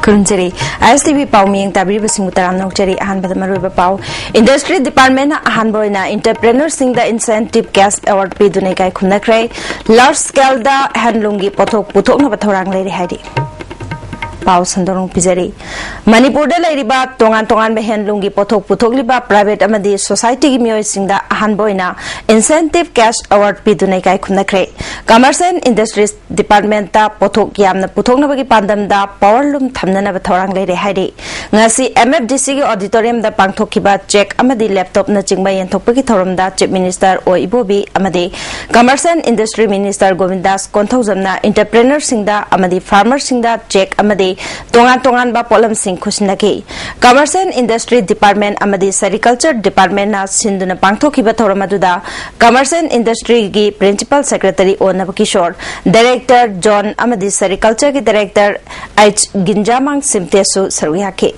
Kurunjeri, ISTV Pau Ming Tabri Simutaram Nokjeri Ahan Badamaruba Pau, Industry Department Ahanboina, Entrepreneur Sing the Incentive Guest Award Pidunekai Kunakre, Large Scale da Handlungi Potok Putok Nabatorang Lady Heidi. Pau Sandorong Pizeri. Manipur da Ladiba, Tongan Tongan Behendlungi Potok Putokliba, Private Amadi Society Gimio Sing the Ahanboina, Incentive Cash Award Pidunekai Kunakre, Commerce and Industries Department da Potok Yamna Putoknabagi Pandam da Powerlum Tamnana Batorang Lady Heidi. Ngasi MFDC Auditorium da Pangtokiba check Amadi laptop na Jingba and Topaki Torum da Chief Minister O Ibobi Amadi, Commerce and Industry Minister Govindas Kontozamna, Entrepreneur Singda Amadi, Farmer Singda check Amadi, Tongan Tongan ba Polam Sing Kusnaki, Commerce and Industry Department Amadi, Sericulture Department na Sinduna Pangtokiba Toramaduda, Commerce and Industry gi Principal Secretary O Nabakishore, Director John Amadi, Sericulture gi Director H. Ginjamang Simtesu Sarwihaki.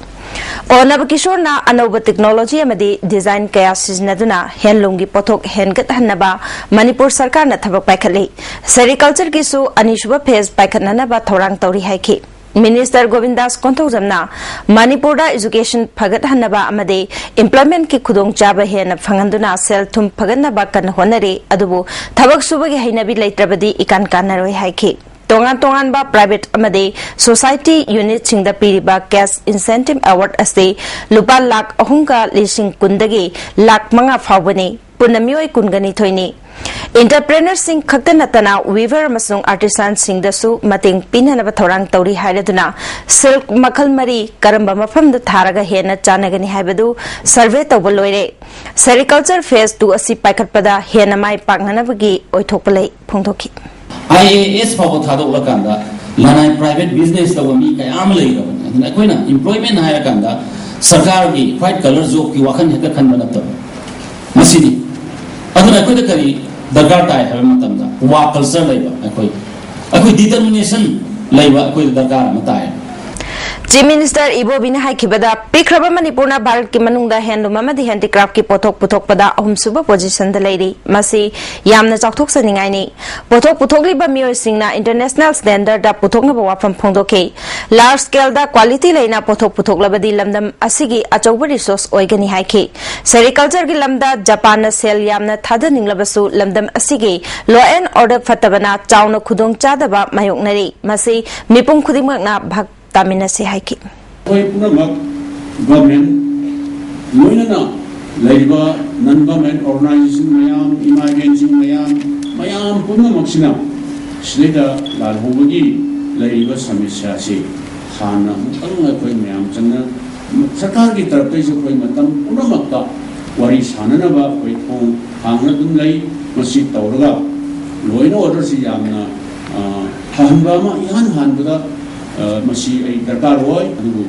O Nabakishore na Anoba Technology Amadi, Design Kaya Siznaduna, Henlungi Potok Hengat Hanaba, Manipur Sarkar na Thabak Paikali, Sericulture gisu Anishuba Pez Paikananaba Torang Tori Haiki. Minister Govindas Kontozamna, Manipurda Education Pagat Hanaba Amade, Employment ki Kudong Jaba Hen Fanganduna Sel Tum Paganaba Kan Honare, Adubu, Tabak Subagi Hinabi Laitrabadi Ikan Kanaro Haiki. Tongan Tongan ba Private Amade, Society Unit Sing the Piriba Cash Incentive Award Ase, Lupa Lak Ahunga Lising Kundagi, Lak Manga Fawani, Punamioi Kungani Toini. Entrepreneur Sing Kakanatana, Weaver Masung Artisan Sing the Su, Mating Pinanaba Torang Tori Haiduna, Silk Makalmari, Karambama from the Taraga Hena Chanagani Habadu, Survey Toboloire, Sericulture Phase to a Sipakapada, Henamai Panganavagi, Oitopale, Puntoki. IAS Pavotado Wakanda, Lana private business the Wamika Amlay, and Aquina, employment Hayakanda, Sarkari, white colors of Kiwakan Hekakanata, Masidi. Other Aquidakari, the Gartai have a matamda, Wakalser labor, a determination labor with the Garmatai. Chief Minister Ibo Binahai Kibada, Pikraba Manipurna Barak Kimanunda Handlumama, the handicraft ki Potok Putok Pada, Suba position the lady, Masi, Yamna Choktok Saningani, Potok Putokli Bamio Singna, International Standard, da Putoknaba from Pondoke, Large Scale da Quality Lena Potok Putoklabadi Lamdam, Asigi, Achoba resource Oigani Haiki, Sericulture Gilamda, Japan Sel Yamna Tadaning Labasu, Lamdam Asigi, Law and Order Fatabana, Town of Kudung Chadaba, Mayoknari, Masi, Mipung Kudimagna, Bhak. Tamina se haiki. Government, Loina, Labor, non-government organization, Mayam, Immigration, Mayam, Puna Maxina, Slita, Lalhubagi, Labor Samishasi, Hana, Mayam, Chana, Sakaki Tarpes of Matam, Unamaka, Waris Hananaba, Waitong, Hangadun Lay, Masit Tauraga, Loina orders Yamna, Hanbama, Yan Hanbuda. Masi ay darkar hoy adugo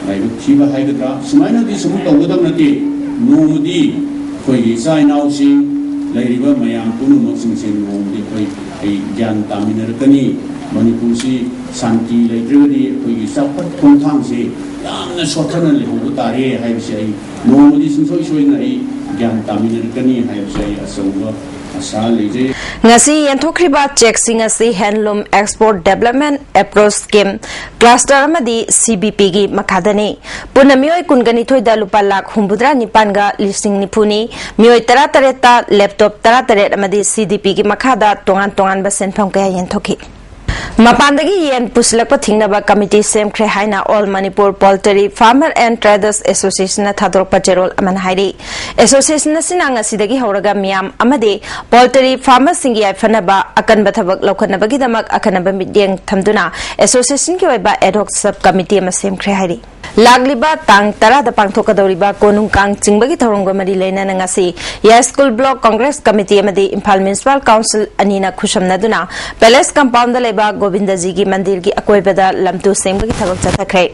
laibu thiba haigatra sumaina di sumu tawgadam nati nomudi khoi sai nau sing lairiba mayam punu moksing sing nomudi khoi ai gyan taminarkani manipur si santi laidredi khoi sapat khongthang se yamna sothana lehu tare haibsi ai nomudi sungsoi soina ai gyan taminarkani haibsi ai asauga Ngasi Yantokriba check singasi handloom export development approach scheme cluster amadi CBP gi makadani punamioi kungani thoida lupa lakh humbudra nipanga listing nipuni mioi tara tareta laptop tara taret amadi CDP gi makada tongan tongan ba senpham kaya yanthoki Mapandagi yen puslakpa thingnaba committee semkhre haina All Manipur Poultry Farmer and Traders Association na thadorpa jerol aman hairi association na sinanga sidagi horaga miyam amade poultry farmers singi aifanaba akanba thabak lokhanabagi damak akanaba midyeng thamduna association ki waiba ad hoc sub committee ma semkhre hairi Lagliba tang tara da pangthokadoriba konung kang chingbagi thorongba mari leina ngasi ya school block congress committee amadi Imphal municipal council anina khushamnaduna palace compound da leba Govindaji gi mandir gi akoibada lamtu sembagi thabak chathakre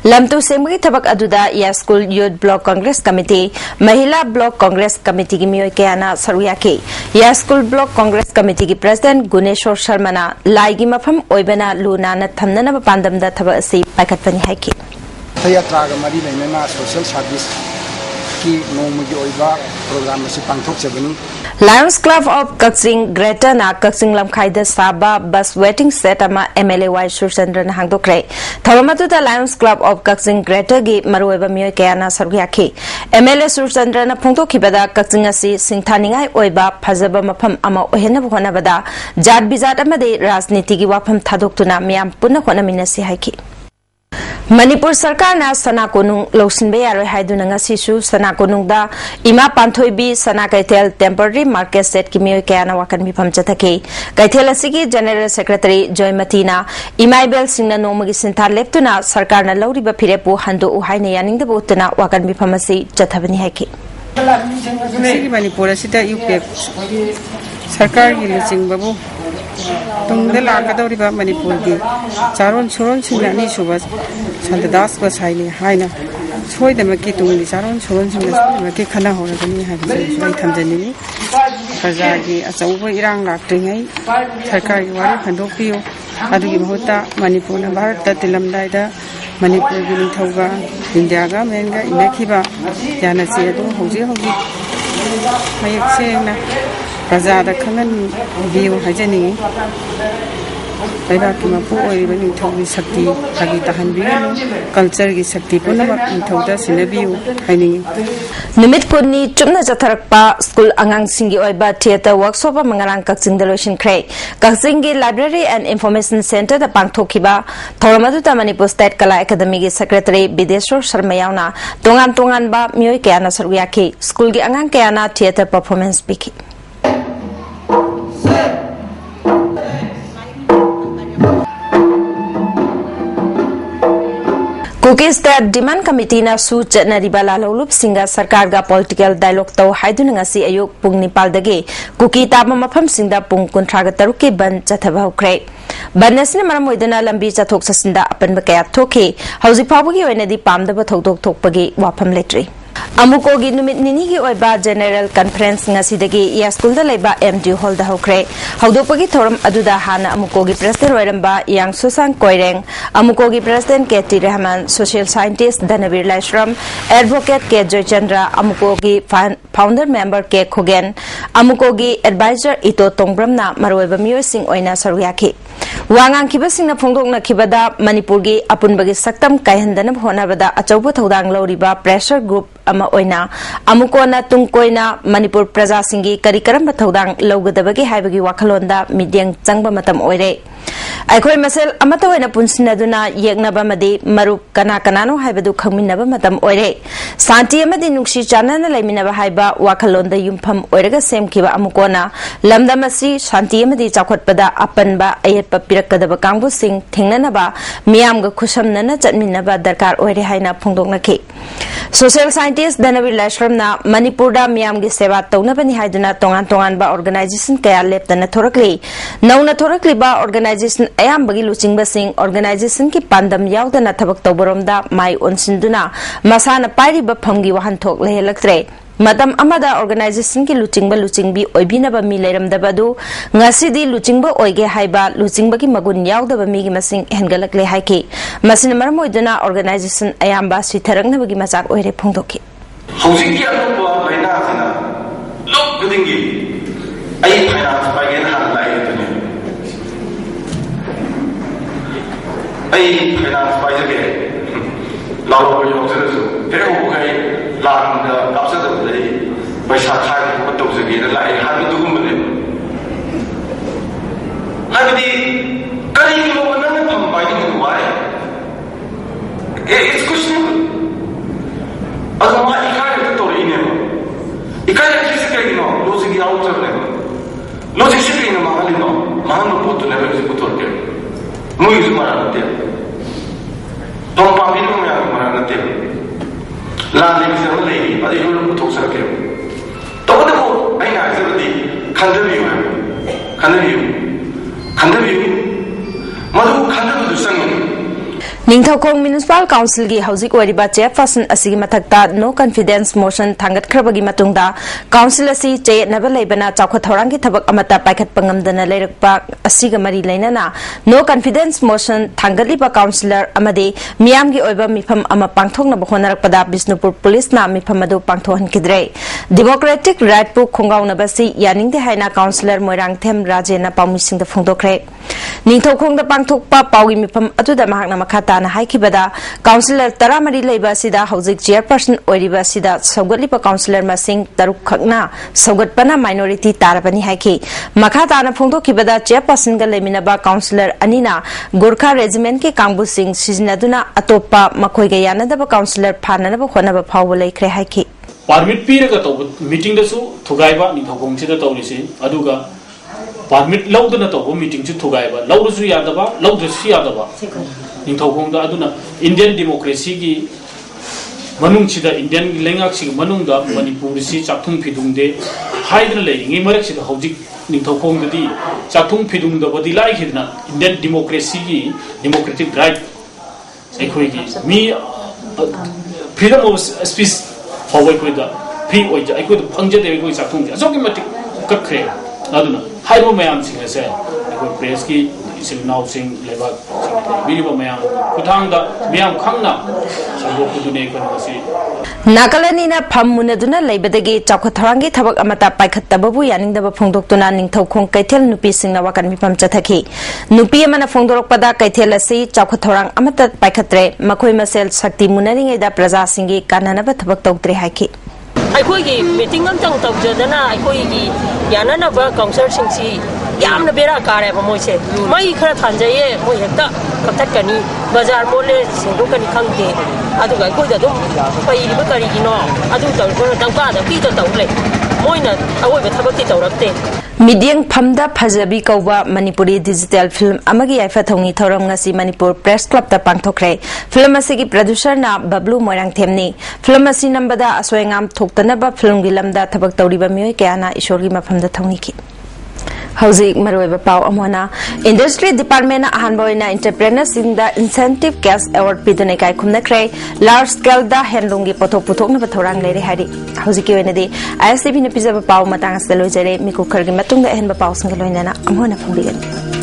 lamtu sembagi thabak aduda ya school youth block congress committee mahila block congress committee gi miyoi kayana saruyake ya school block congress committee gi president Guneshwar Sharma na laigi mafam oibana luna na thamnana pandamda thaba asi paikhatpani haiki Yatraga Mari Lena social service की नोमगी ओइबा programme से पांथोकजबनी Lions Club of Kakching Greater na Kakching Lamkhaida Saba bus waiting set ama MLA Y Surchandra na hangdokre Tharamatu da Lions Club of Kakching Greater gi marueba myoy kayana sargyakhi MLA Surchandra na phongtokhibada Kakching asi singthaningai oiba phajaba mafam ama ohena bhonabada jat bijat amade rajniti gi wafam thadoktuna miyam punna khonaminasi haiki Manipur Sarkar na Sana Konung Losinbe Yaroi Haiduna ngasisu Sana Konung da Ima Panthoibi Sana Kaitel Temporary Market Set ki miyoi kaya na wakan mifam chathake Kaitel asigi General Secretary Joymati na Imaibel Singh na nomagi sinthar leptuna Sarkar na lauriba phirepu hando uhai na yaningda botuna wakan mifam asi chathabani haiki Sigi Manipur asida UP Sarkar gi leching babu tungda lakadoriba Manipur gi charon choron singna ni suba Santadas ba saini haina soidamaki tungli charon choron singna ki khana horagani habi sai thamjani praja gi achauba irang laktringai sarkar gi wari khandokpiyo adugi mahota Manipur na bharat ta tilamdai da Manipur gi nithauga India ga menga inakhiba yana se adu hoji hoji mayak sengna praja da khangan biu hajani Baibak ki mapu oiriba nithaugi sakti hagi tahanbi culture gi sakti punamak nithauda sinabiu haini Numit kunni chumna jatharakpa school angang singi oiba theater workshop mangarang Kakching Delotion Kray Kakching gi Library and Information Center da pangthokiba Thoramadu ta Manipur State Kala Academy gi Secretary Bideshwar Sharma yauna tongan ba miyoi kayana saruyaki school gi angang kayana theater performance biki Cookie State Demand Committee na su chatnariba lalolup singa sarkar ga political dialogue taw haiduna ngasi ayuk pung nipal dage Cookie taba mafam singda pung kuntraga taruke ban chathaba hokre Banasne maram oidana lambi chathok sasinda apan bakaya thoke hauji phabugi oinadi pamdaba thodok thokpagi wafam letri Amuko gi numit nini gi oiba General Conference ngasi dagi ya school da leba MD Hall da hokre haudopagi thoram aduda hana Amuko gi President oiramba Yang Susang Koireng Amuko gi President KT Rahman Social Scientist Danavir Laishram Advocate K Joychandra Amuko gi Founder Member K Khogen Amuko gi Advisor Ito Tongbram na maroiba miyoi sing oina saruyaki Wangang kiba singna phongdok na kibada Manipur gi apunbagi saktam kaihandana bhonabada achauba thodang loriba pressure group ama oina amukona tungkoina Manipur praja singi kari karamba thodang logadabagi haibagi wakhalonda midyang changba matam oire Aikhoi masel amata oina punsinaduna yegnaba madi marup kana kanano haibadu khangminaba matam oire santi amadi nungsi chanana laiminaba haiba wakhalonda yumpham oiraga semkiba amukona lamdamasi santi amadi chakhotpada apanba ayetpa pirakadaba kangbu sing thingnanaba miyamga khusamnana chatminaba darkar oire haina phongdoknaki Social Scientist Danavir Laishram na Manipur da miyamgi seva tawnabani haiduna tongan ba organization kaya leptana thorakli nauna thorakli ba organization ayambagi luchingba sing organization ki pandam yaudana thabak tawboromda mai onsinduna masana pairiba phamgi wahanthok lehelaktre Madam amada organization ki luchingbi oibinaba mi leiramdaba du ngasidi luchingba oige haiba luchingba ki magun yaudaba mi gi masing hengalakle haiki masina marmoiduna organization ayamba sitharangnaba gi machak oire phongdoki Housing ki atopa laina khana lok gudingi ai finance page na han lai to ne ai finance page ge law ko yo se so pero ko kai lang da kapsa da dai paisa khai ko to se ge na lai han du gum ne hadi kari lo na na pham pai ni ko ai it's question Ado ma ikare to ine no. Ikare kisikre no, logic ya outer ne. Logic sikre no mahali no. Mahal no puto level se puto ke. Muy mara te. Tom pa mi no me mara te. La le se no le, adi yo puto sa ke. To ko ai na se di khandabi. Madu khandabu du sang Ningthokong Municipal Council gi hauzik oiriba chairperson asigi mathakta no confidence motion thangat khrabagi matungda council asi chayetnaba leibana chawkha thorang gi thabak amata paikhat pangamdana leirakpa asiga mari leinana no confidence motion thangatliba councilor amade miyam gi oiba mifam ama pangthokna honarakpada Bisnupur police na mifam adu pangthohan kidre democratic right pu khongauna basi yaningde haina councilor Moirang Them Rajena Paumising da phongdokre Ningthokong da pangthokpa pawi mifam atuda mahakna makhata na haikibada councilor taramari leiba sida hauzik chairperson oiriba sida saugatliba councilor masing taruk khakna saugatpana minority tarabani haiki makhata na phongdokibada chairperson ga leminaba councilor anina Gorkha regiment ke kangbu sing sizinaduna atopa makhoi ga yanadaba councilor phananaba khonaba phawba leikre haiki permit piraga to meeting da su thugaiba Ningthokong sida tawrisi aduga permit laudana to meeting chu thugaiba laurusu yadaba laudrusu yadaba Ningthokong da aduna Indian democracy gi manung chida Indian lengak sig manung da Manipur si chakthung phidung de haidna leiringi marak sida hojik Ningthokong da di chakthung phidung da badi lai khidna Indian democracy gi democratic right ekhoi gi mi freedom of speech hawai koi da free oi ja ekhoi da phangje de koi chakthung ja asoki matik kakre aduna haibo mayam sing ase ekhoi press ki isim now sing leba video mayam kuthang da miyam khangna sango kudune kanasi Nakalani na phammunaduna leibadagi chawkhatharangi thabak amata paikhattababu yaningdaba phongdoktuna Ningthokong Kaithel nupi singna wakan mipam chathaki nupi amana phongdorokpada Kaithel asi chawkhatharang amata paikhatre makhoi masel sakti munaringai da praja singi kananaba thabak tawtre haiki ꯑꯩꯈꯣꯏꯒꯤ meeting ꯑꯃꯇꯪ ꯇꯧꯖꯗꯅ ꯑꯩꯈꯣꯏꯒꯤ ꯌꯥꯅꯅꯕ ꯀꯥꯎꯟꯁꯤꯂꯔꯁꯤꯡꯁꯤ ꯌꯥꯝꯅ ꯕꯦꯔꯥ ꯀꯥꯔꯦꯕ ꯃꯣꯏꯁꯦ ꯃꯩ ꯈꯔ ꯊꯥꯟꯖꯩꯌꯦ ꯃꯣꯏ ꯍꯦꯛꯇ ꯀꯛꯊꯠꯀꯅꯤ ꯕꯖꯥꯔ ꯃꯣꯠꯂꯦ ꯁꯦꯡꯗꯣꯛꯀꯅꯤ ꯈꯪꯗꯦ ꯑꯗꯨꯒ ꯑꯩꯈꯣꯏꯗ ꯑꯗꯨꯝ ꯄꯩꯔꯤꯕ ꯀꯔꯤꯒꯤꯅꯣ ꯑꯗꯨ ꯇꯧꯔꯤꯕ ꯗꯪꯀꯥꯗ ꯀꯤꯗ ꯇꯧ ꯂꯩ ꯃꯣꯏꯅ ꯑꯋꯣꯏꯕ ꯊꯕꯛꯇꯤ ꯇꯧꯔꯛꯇꯦ Midyang Phamda Phajabi Kauba Manipuri digital film amagi aifa thongi thoram ngasi Manipur Press Club ta pangthokre film asigi producer na Bablu Moirang Themni film asi nambada asoengam thoktanaba film gi lamda thabak tawriba mioi kayana ishorgi mafamda thongi ki Hauzik Maroiba Pau Amona Industry Department Ahanboina Entrepreneurs in the Incentive Cash Award Pidune Kai Kumnakre Large Scale da Handlungi Poto Putok na Batorang Lady Hari Hauziki Wenedi ISTV Nipizaba Pau Matangas de Lojere Miku Kargi Matunga and Bapau Singaloina Amona Fundigan.